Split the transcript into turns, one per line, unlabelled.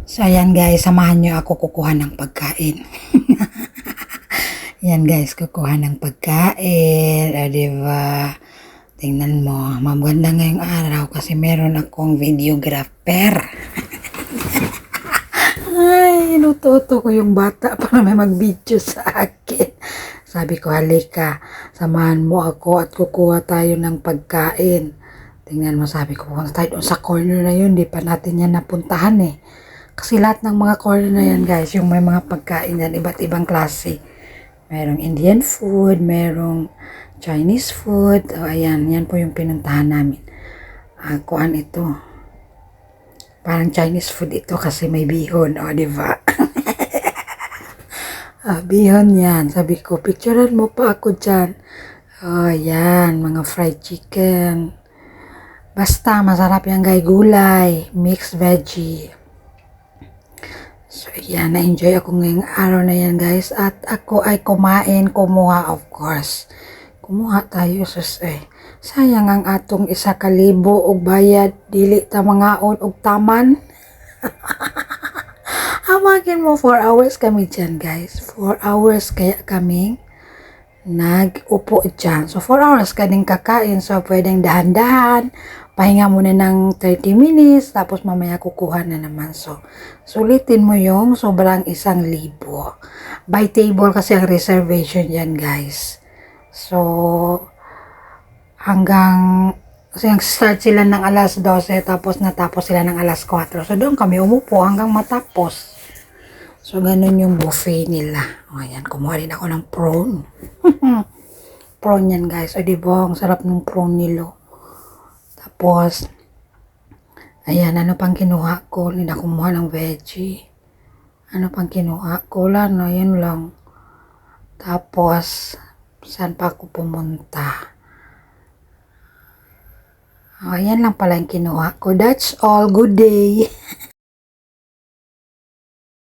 So, ayan guys, samahan nyo ako kukuha ng pagkain. Ayan guys, kukuha ng pagkain. O, diba? Tingnan mo, maganda ngayong araw kasi meron akong videographer. Ay, inututo ko yung bata para may mag-video sa akin. Sabi ko, halika, samahan mo ako at kukuha tayo ng pagkain. Tingnan mo, sabi ko, pumunta tayo doon sa corner na yun, di pa natin yan napuntahan eh. Kasi lahat ng mga corner na yan guys, yung may mga pagkain yan, iba't ibang klase. Merong Indian food, merong Chinese food. O ayan, yan po yung pinuntahan namin. Kuan ito. Parang Chinese food ito kasi may bihon. O, diba? Bihon yan. Sabi ko, picturean mo pa ako dyan. O, yan. Mga fried chicken. Basta, masarap yan guys. Gulay. Mixed veggie. So, yan. Na-enjoy ako ngayong araw na yan guys. At ako ay kumuha of course. Kumuha tayo sus eh. Sayang ang atong 1,000 og bayad. Dili ta mangaon og taman. Amagin mo 4 hours kami dyan guys. 4 hours kaya kami nag-upo dyan. So 4 hours ka din kakain. So pwedeng dahan-dahan. Pahinga muna ng 30 minutes. Tapos mamaya kukuha na naman. So sulitin mo yung sobrang 1,000. By table kasi ang reservation yan guys. So hanggang kasi start sila ng alas 12 tapos natapos sila ng alas 4. So doon kami umupo hanggang matapos. So ganun yung buffet nila. O ayan, kumuha rin ako ng prawn. Prawn yan guys. O diba, ang sarap ng prawn nilo. Tapos, ayan, ano pang kinuha ko? Hindi na kumuha ng veggie. Ano pang kinuha ko? Wala, no, yun lang. Tapos, saan pa ako pumunta? Ayan lang pala yung kinuha ko. That's all. Good day.